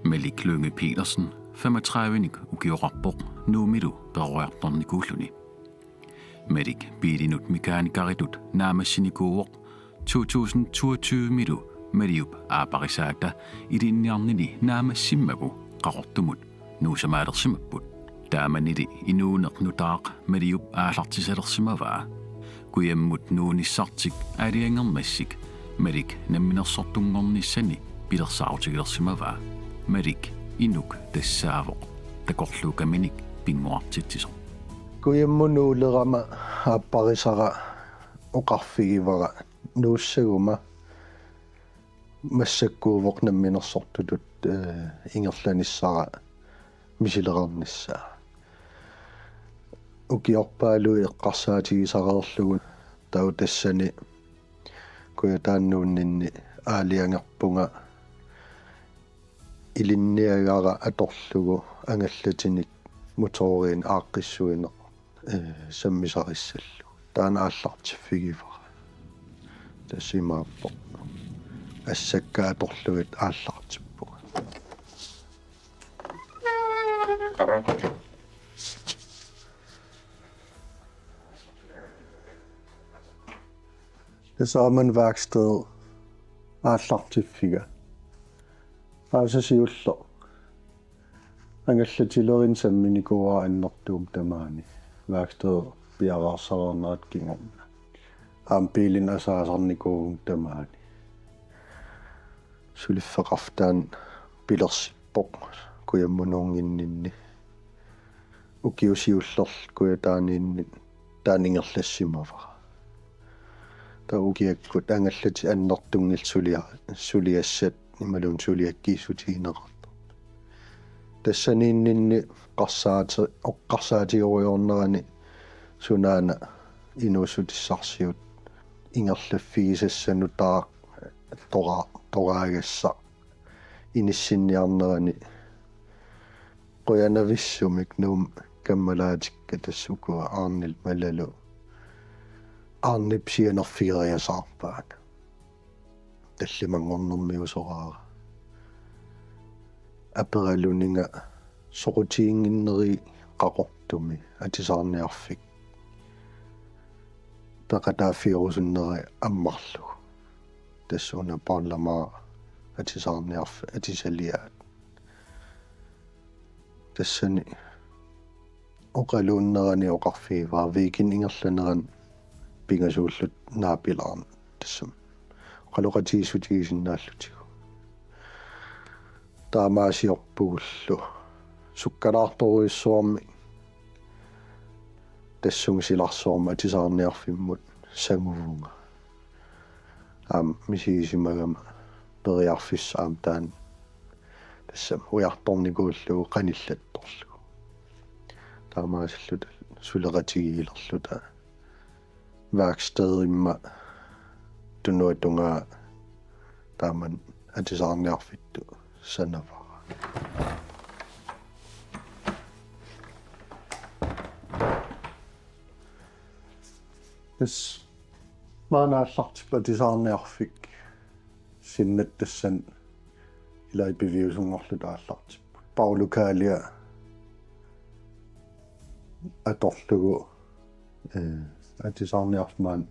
Malik Lynge Petersen, 35 ukiorappoq nuumilu peruartornikuulluni. Malik biidinut mekaanikkaritut naamassinikuuoq 2022 milu Maliup aaparisaata ilinniarnili naamassimmagu qaqortumut nuusamaalersimapput taamanili inuuneqnutaaq Maliup aallartisalersimavaa kuyammut nuunissartik aliangermassik Malik namminersortungornissani pilersaautigilersimavaa Malik inuk tassaavoq takorluukaminik pinguartitsiso kuyammunuulerama aapparisara oqarfigivara nuussaguma массаккуувоқ намминерсортутут ингерланиссара мисилерарнissaa укиорпаалуи эққарсаатигисареерлугу тау тассани куятааннууннинни аалиангерпунга илинниагара аторлугу ангаллатиник моториин ааққиссуинеқ саммисариссаллу таана ааллартиффигивара тассимааппо ассаккааторлугит ааллартиппуга Desammen værksted ааллартиффига аасасиулло ангаллатилерин самминикуара аннэртуум тамаани værksted биараарсарернерат кингорна аампилин асаасарникуугум тамаани сулиффеқартаан пилерсиппоқ куяммунуургиннинни укиусиуллерл куятааниинни таанингерлассимавара таукиаккут ангаллати аннертунгил сулиассат ималун сулиаккиисутигинеқарто тассанииннинни оққарсаатигориорнерани сунаана инуусутиссарсиут ингерлаффигисассану таа тораагасса иниссинниарнерани qoyanavissumik nuum kammalaatikka tassukua aarnil malalu aarnip sianerfigeriasaarpaak tallimangornermiusoraara aperaluniga soqutiinginneri qaqortumi atisaarniarfik taqataafiurusunneri ammarlu тассуна парлама атисаарниарф атисалиаат тассани оқалууннерани оқарфигиваа викин ингерланеран пингасууллут наапилаарн тассам оқалоқатигисутигисиннааллутигу таамаасиорпугуллу суккалаарторуиссуарми тассунгсиларсуарма атисаарниарфиммут сангувунга мисигисимагама периарфиссаам таан тассам уярторникууллугу каниллатторлугу таамаасиллута сулератигиилерлута værksted тунуатунгаа тааман атисаарниарфитту санавара манааллартиппа тисаарниарфик синнаттассан илай пивиусунгорлу тааллартиппа паулукаалиа аторлугу атисаарниарфмаан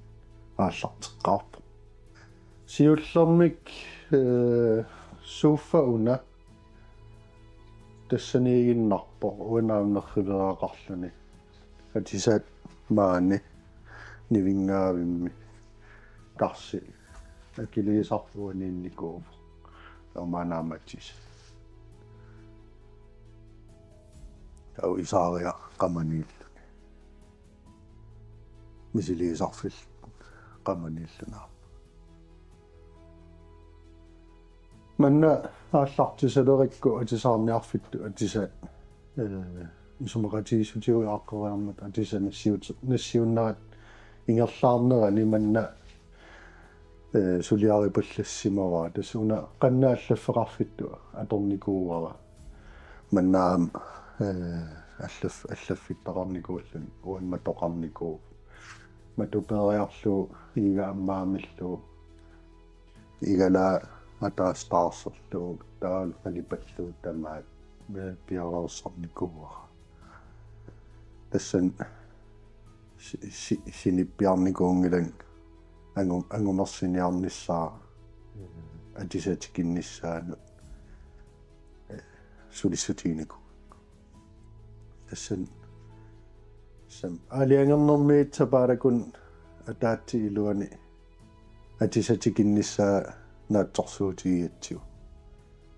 ааллартеққарпу сиуллермик суффа уна тассаниигиннарпо унаамнеррилераақарлуни атисаат маани нивингаавимми тарси акилисарфуаниинникуув таумаанааматсис тау исаариа qamaniillu мисилисарфил qamaniillunaa манна ааллартисалерикку атисаарниарфитту атиса исумақатигисутигуиаққериармат атиса нассиуннерат ингерлаарнерани манна сулиарипуллассимаваа тассуна qannaallafфеқарфитту аторникууара маннаам аллаффиттақарникууллун уанматоқарникуу матупериарлу игааммаамиллу игала атаастаарсерлуу таал қалипаллуу тамаат пиараерсарникууара тассан синиппиарникуунгилан ангумерсиниарниссаа атисатикиннissaanu сулиссутигнику тассан сам алиангернэрмиит сапаалакун атаатси илуани атисатикиннissaa наатсорсуутигиатсигу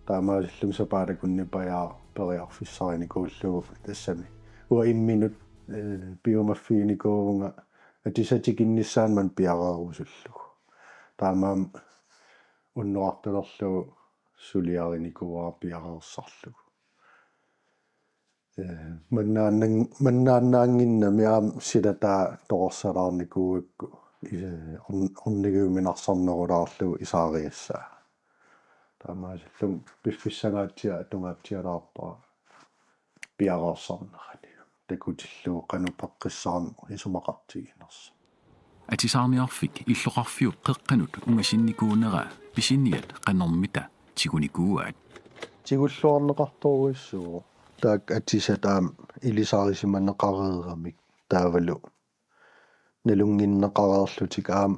таамааллум сапаалакунни паяа периарфиссариникууллугу тассами уа имминут биомаффиникуунга атисатикиннissaanман пиараарусуллугу таамаам уннуартулерлугу сулиариникуаа пиараарсарлугу маннааннаангиннами аам силатаа торсалаарникууакку орнигууминарсарнерулаарлугу исаариассаа таамаасаллум пиффиссагаатсиа атунгаатсиалаарпаа пиараарсарнерани такутиллуу кану паққиссаарн исумақартигинерса атисаарниарфик иллоқарфиу қеққанут унгасинникуунера писинниат қаннэрмита тигуникууаат тигуллуарнеқарторуиссуу таак атисатаам илисаарисиманеқареерамик таавалу налунгиннеқараарлутик аам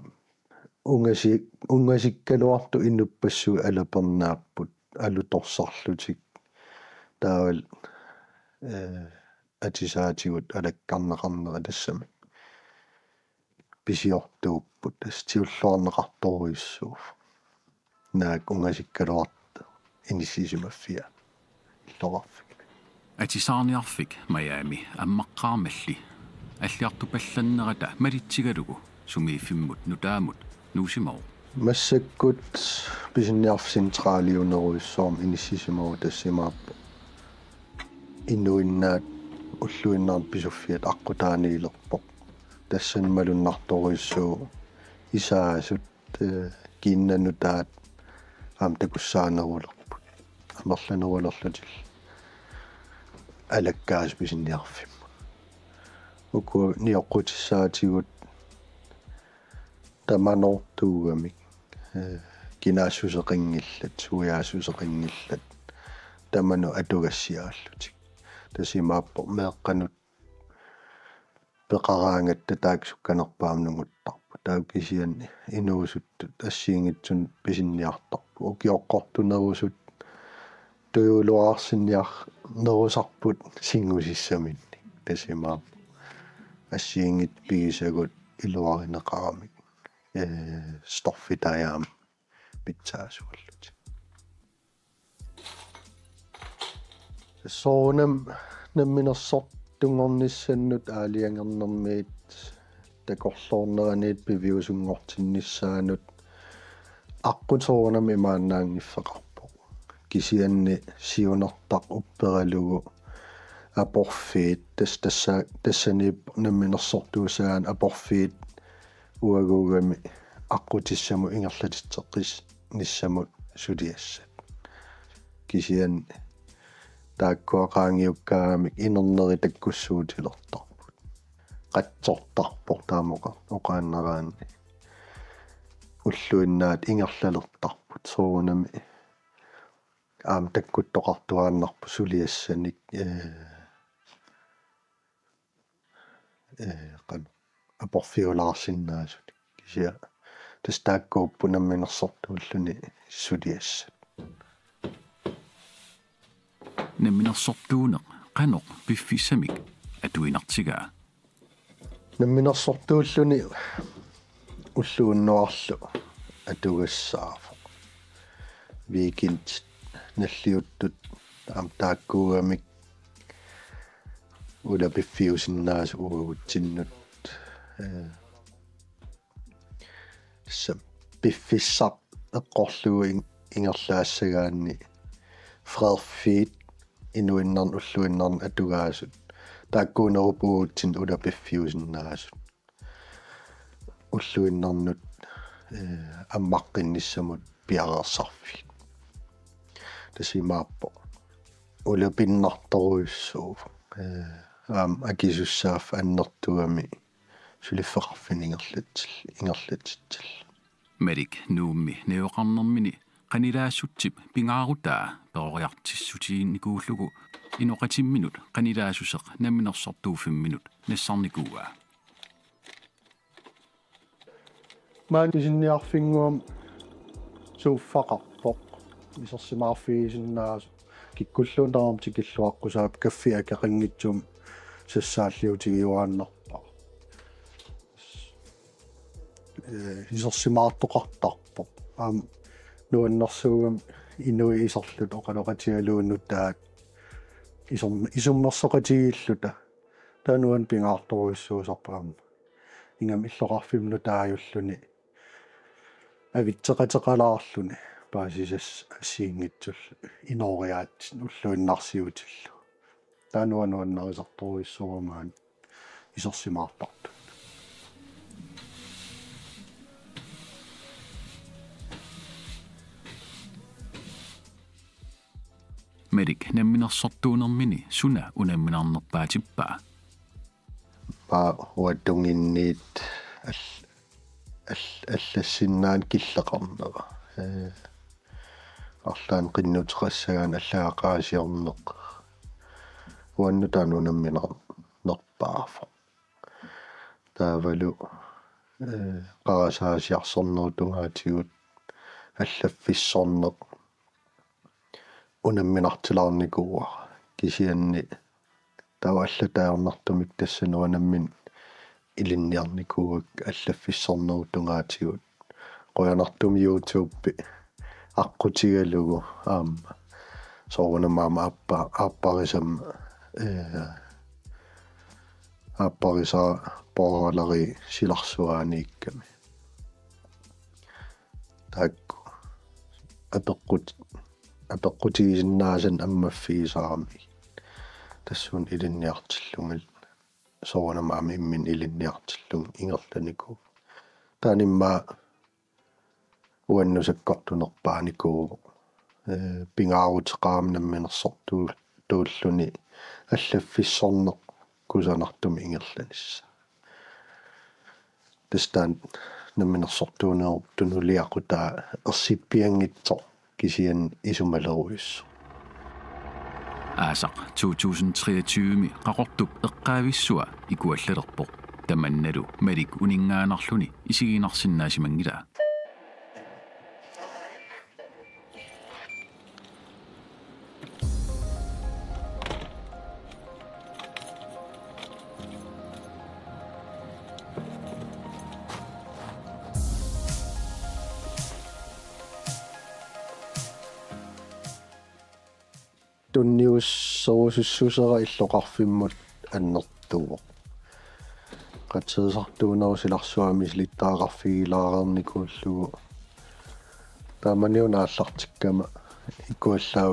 унгасиккалуарту иннуппассу алапернааппут алуторсарлутик таавал атисаатигут алаккарнеқарнера тассами писиортууппут тас тиуллуарнеқарторуиссуу наак унгасиккалуарта инисисимаффиа иллоқарфик атисаарниарфик маяами аммаққармалли аллиартупалланнерата малитсигалугу сумииффиммут нутаамут нуусимау массаккут писинниарф-централиунеруиссуарм инисисимау тассимааппу иннуиннаат уллуиннаар писуффиат аққутааниилерпоқ тассан малуннарторуиссуу исаасут киннанутаат аам такуссаанерулерпут амерланерулерлутил алаккаас писинниарфим уку ниоққутиссаатигут таманортуугамик кинаассусеқингиллат суяассусеқингиллат таману атугассиааллутик тасимааппо меэққанут пеқараангатта тааксукканерпаамнугуттарпу таукисианни инуусуттут ассиингитсун писинниартарпу укиоққортунерусут туйулуаарсинниар нерусарпут сингусиссаминни тасимааппо ассиингит пигисагут илуаринеқарамик сторфитаяам питсаасууллут соонам намминерсорт тунгорниссаннут аалиангернэрмиит такорлоорнераниит пивиусунгортиннissaанут аққуторунам имааннаангиффеқарпо кисианни сиунертақ уппералугу апорфиит тассаниип намминерсортуусаан апорфиит уагуугами аққутиссаму ингерлатитсеққис ниссамут сулиассат кисианни тааккуақаангиуккаагамик инернери таккуссуутилертарпут қатсортарпор таамоқа оқааннераанни уллуиннаат ингерлалертарпут соонами аам таккуттоқартуааннарпу сулиассаник қан апорфиулаарсиннаасут кися тастааккууппу намминерсортууллуни сулиассат намминерсортуунеқ қанеқ пиффиссамик атуинартигаа намминерсортууллуни уллууннуарлу атугассаафо викинд наллиуттут аам тааккуугамик ула пиффиусиннаас уугутсиннут сам пиффиссар эққорлугин ингерлаассагаанни фредфит инуиннарн уллуиннарн атугаасут тааккуунерупуутсин ула пиффиусиннаасут уллуиннарнут аммаққинниссамут пиареерсарфи тасимааппо ула пиннарторуиссуу аам акисуссааф аннертуами сулиффеқарфин ингерлатсил мерик нуумми неоқарнэрмини qanilaassutip pingaarutaa peoriartissutiinnikuullugu inoqatimminut qanilaasuseq namminersortuuffimminut nassarnikuuaa maanisinniarfinguam suuffaqarpoq isersimaarfiisinnaas kikkulluuntaram tikilluaqqusaapi kaffiaka qanngitsum sassaalliutigiuaannarpa isersimaartoqartarpoq nuannersuugam inui iserlut oqaloqatigaluunnuttaat isummersoqatigilluta taanuan pingaartoruissuusarpaam ingam illoqarfimnu taajulлuni avitseqateqalaarluni paasisas assiingitsullu inoriaat ulluinnarsiutillu taanuanuannarisartoruissuurumaan isersimaartartu merik namminersortuunermini suna unamminarnerpaatippaa pa uattunginniit аллассиннаан киллеқарнера арлаан qinnuteqassagaan аллаақаасиорнеқ уаннутаанунамминер нерпаафо таавалу qarasаасиарсорнерутунгаатигут аллаффиссорнеқ унамминартилаарникууа кисианни таваллатаорнартумик тассануанаммин илинниарникууак аллаффиссорнерутунгаатигут qoyanartum YouTube аққутигалугу аама соорунамаама аппарисамма аппариса поралари силарсуааниикками такку апеққутигисиннаасан аммаффигисаарами тассуун илинниартиллунгал соорунамаама иммин илинниартиллун ингерланику таанимма уаннусаккортунерпааникуу пингаарутеқаамнамминерсортуу тууллуни аллаффиссорнеқ кусанартуми ингерланисса тестан намминерсортуунеруп тунулиақутаа ерсиппиангитсо кисиан исумалеруиссу аасақ 2023ми qaqortup eqqaavissua ikuallalерпоq таманналу малик унингаанарлуни исигинарсиннаасимангила tunniussorusussusera illoqarfimmut annertuuq qatseesartuunerusиларсуами слиттаақарфигилаарерникууллугу тааманиунаарлартиккама икуаллау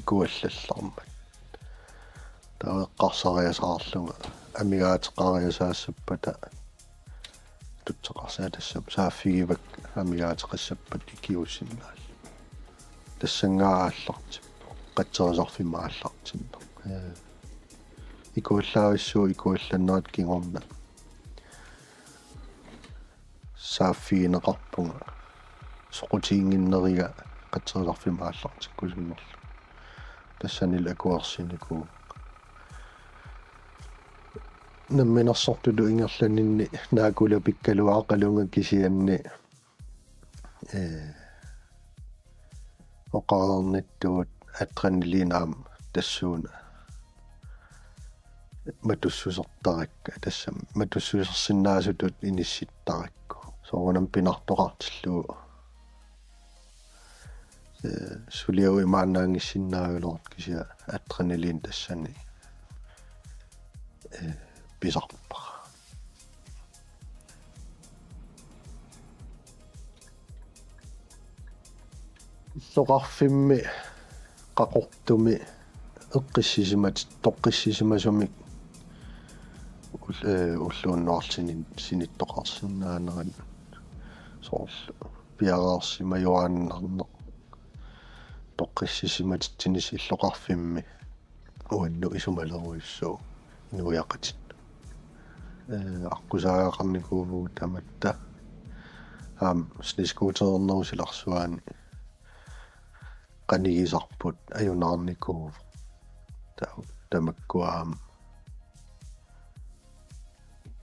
икуаллаллармат таавеққарсариасаарлуга амигаатеқариасаассаппата тутсеқарсаатассап сааффигивак амигаатеқассаппат икиуссиннаал тассангаалларти qatserisarfimaallartinna ikuullaavissuo ikuullannerat kingorna saaffiineqarpunga soqutiinginneriga qatserisarfimaallartikkusunnerlu tassanil akuersinikuu namminersortulu ingerlaninni naakula pikkaluaaqalunga kisianni oqarernittuut adrenalinaam tassuuna matussusertarakka tassam matussusersinnaasutut inissittarakku soorunam pinartoqartillugu suliaui maannaangissinnaagulort kisia adrenalin tassani pisarpa soqarfimmi qaqortumi eqqissisimat toqqissisimasumik уллууннуарлини синитtoqarsinnaaneran soorlu piaraarsimajuaannarneq toqqissisimatittinis illoqarfimmi uannu isumaleruissuu inuiaqatit аққусаагақарникуувуу таматта снискуутернерусиларсуаани qanigisarput ajunarnikuuv tamakkuaam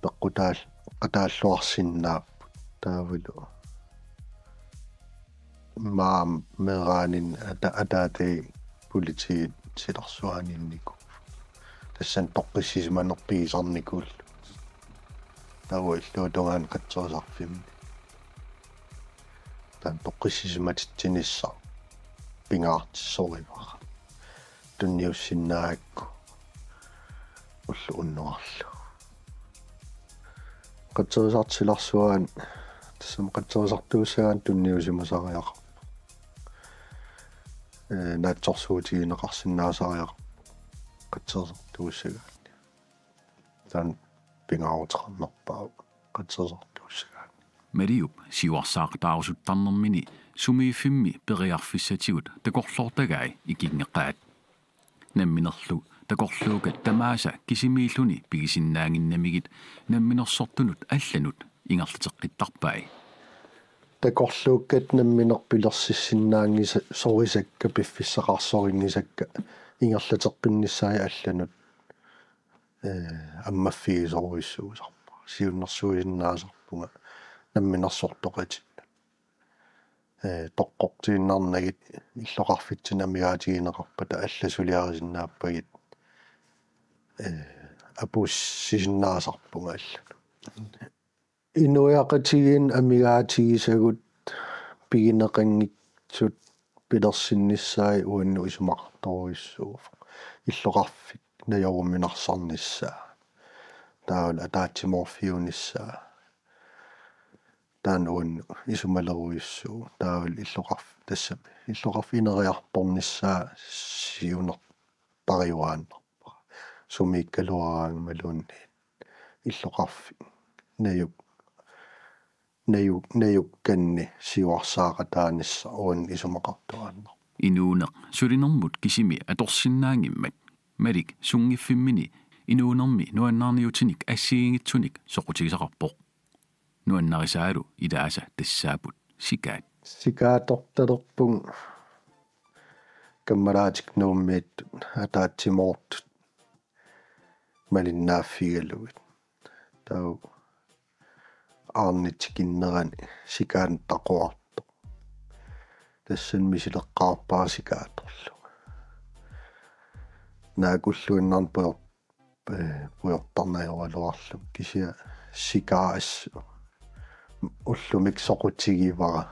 peqqutaal qataalluarsinnaapпут taavulu maam meraanin ataate politiit silersuaninniku tassan toqqissismanerpigisarnikul tavuilluutungaan qatsoosarfimmi tan toqqissismatitsinissa pingaartissorivaqa tunniussinnaakku ullu unnuarlu qatsoosartilarsuaan tassam qatsoosartuussagaan tunniusimasariaqarpu naatsorsuutigineqarsinnaasariaqarpu qatsoosartuussagaan tan pingaarutaqarnerpaa qatsoosartuussagaan Meriup siuarsaaqtaarusuttarnermini sumiiffimmi periarfissatigut takorlortagai ikingeqqaat namminerlu takorluukat tamaasa kisimiilluni pigisinnaanginnamigit namminersortunut allanut ingerliteqqittarpai takorluukkat namminerpilersissinnaaangisa sorisakka piffissaqarsoringisakka ingerlateqqinnissai allanut аммаффигисоруиссуусарпа сиуннэрсуисиннаасарпунга намминерсортоқатинна тоққортииннарнагит иллоқарфитсинамигаатигинеқарпата алласулиарисиннааппагит апуссисиннаасарпунга алла инуяқатигин амигаатигисагут пигинеқангитсут пилерсиннссаи уанну исумақарторуиссууф иллоқарфит наёруминарсарниссаа таала таатсиморфиуниссаа таан уанну исумалеруиссуу таавал иллоқарф тассами иллоқарф инериарторниссаа сиунер париуааннарпа сумиккалуараангмалуунни иллоқарфи наюкканни сиуарсаақатаанисса уан исумақартуааннар inuuneq sulinermut kisimi atorsinnaangimmat malik sungiffimini inuunermi nuannaarniutinik assiigitsunik soqutigisaqarpoq nuannarisaalu ilaasa tassaaput sikaat sikaatortalerpung kammalaatik nuummiittut ataatsimortut malinnaaffigalugut tau aarnitikinnerani sikaan taquarto tassan misileqqaarpaa sikaatorlu naakulluinnarn puyortarnajoraluarlu kisia sikaassu ullumik soqutigivara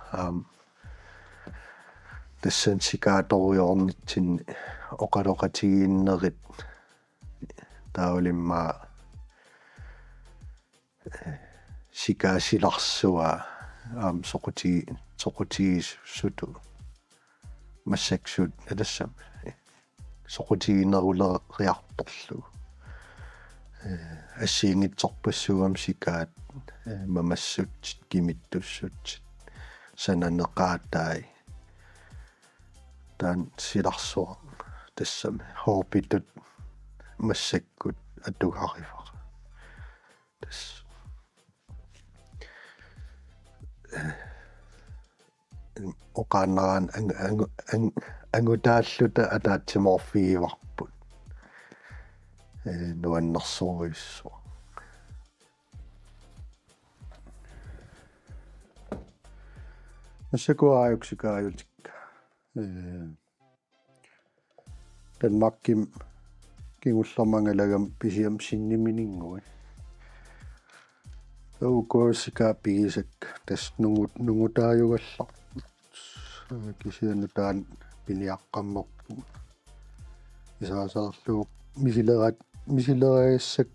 tassan sikaatoriornitsinni oqaloqatigiinnerit taulimmaa sikaasilarsua soqutigissutu massaksut atassam soqutigineruleriartorlu ассиингитсорпассугам сикаат мамассутсит кимиттуссутсит сананеқаатаи таан силарсуа тассами хоопитут массаккут атугаривара тас оқааннаран ангутааллута атаатсиморфигиварпут нуаннэрсоруиссуа массакуааюксикааюлтикка Danmarkim kingullermangalagam pisiam sinniminingui ukossika pigisak tas nungutaayugalla kisianutaan piniaqqammerpu isaasaarlu misileraissak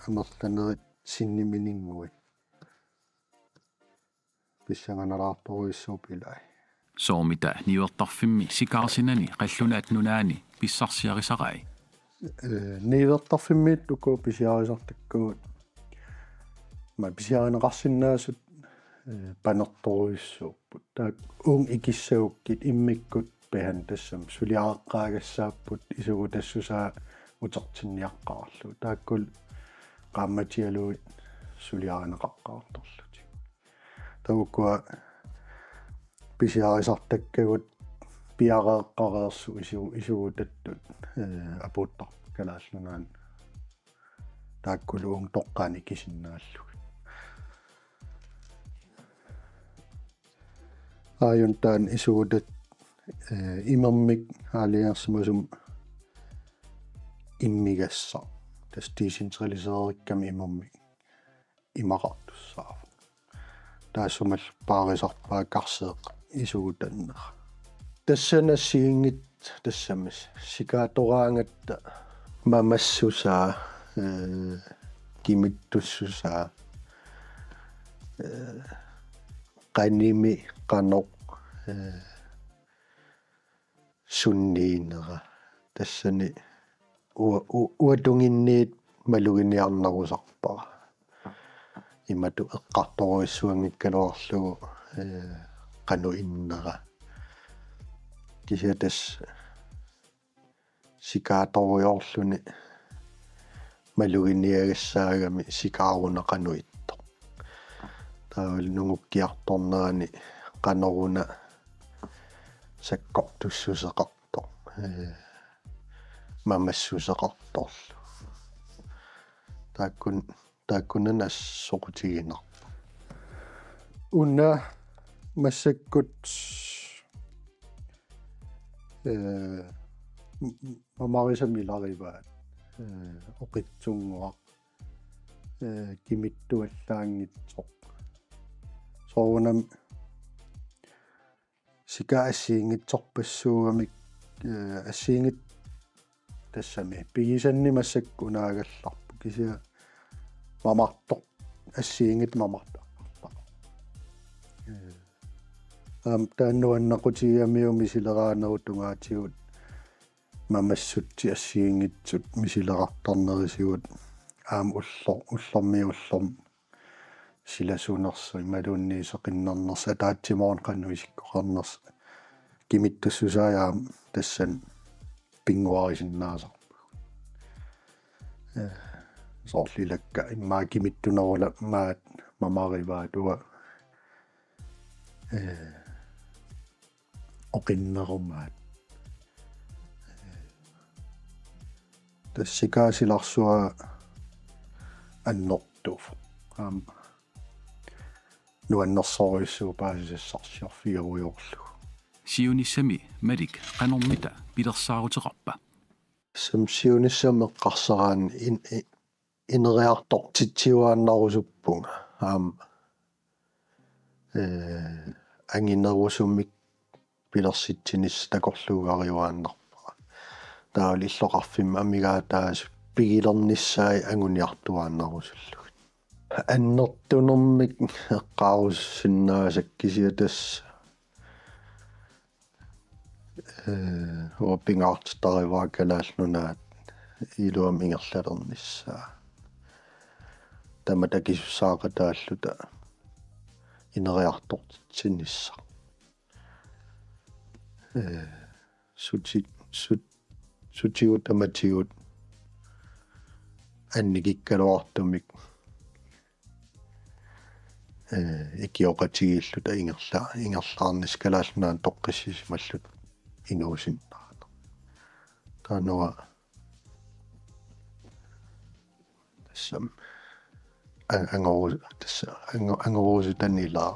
amerlanerit sinniminingui pissanganalaartoruissuupilai soomita niuertarfimmi sikaarsinani qallunaat nunaani pissarsiarisaqai niuertarfimmiit uko pisiarisartakkugut ma pisiarineqarsinnaasut panertoruissuupput taak ikissaukkit immikkut pehan tassam suliaqaaqassaapput isugu tassusaa utertinniaqqaarlu taakkul qaammatialuut suliarineqaqqaartorluti tavukkua pisiarisartakkagut piareeqqareersu isuutattut apuuttar kalaallanaan taakkuluung toqqaani kisinnaallugu aayuntaan isuutat imermik aaliarsimusum immigassa tas decentraliseerikkami imermik imaqartussaava taassumal paarisarpaa karseeq isuutannera тассанассиингит тассамас сикаатораангаtta мамассусаа кимиттуссусаа qanimi qanoq sunniinera тассани уатунгинниит малугиниарнарусарпара имату эққарторуиссуангиккалуарлугу qanu innera кисиатас сикааторуйорлуни малугиниагассаагами сикаарунақануитто таавал нугуккиарторнерани каноруна саккортуссусеқарто мамассусеқарторлу тааккунанас соқутигинарпа уна массаккут мамарисамилариваат оқитсунгуа кимиттуаллаангитсоқ соонам сикаассиингитсорпассуугамик ассиингит тассами пигисанни массакку наагалларпу кисиа мамартоқ ассиингит мамартаққарпа тааннуаннақутигиамиу мисилераанеру тунгаатигут мамассутти ассиингитсут мисилеқартарнерисигут аам уллормиуллорм силасунерсу ималуунниисеқиннарнерс атаатсимоон қаннуисиккоқарнерс кимиттуссусааям тассан пингуарисиннаасарпу соорлилакка иммаа кимиттунерула маат мамариваа туа оқиннерумаат тассикаасиларсуа аннортуф нуаннерсориуссуу паасисассарсиорфиуйорлу сиунissami malik qanormita pilersaaruteqarpa самсиунissамеққарсараан инериартортитсиуааннарусуппунга ангинерусуммик пилерситсинис такорлуугариуааннарпара таавал иллоқарфимма амигаатаас пигилерниссаи ангуниартуааннарусуллуг аннертунэрмик эққааруссиннаасак кисиатас опингаартариваа калаалнунаат илуам ингерлалерниссаа таматакиссаақатааллута инериартортитсиннисса сутигут таматигут анникиккалуартумик икиоқатигииллута ингерлаарнис калаалнунаан тоққиссисималлут инуусиннаана таануа тассам ангорус танилаа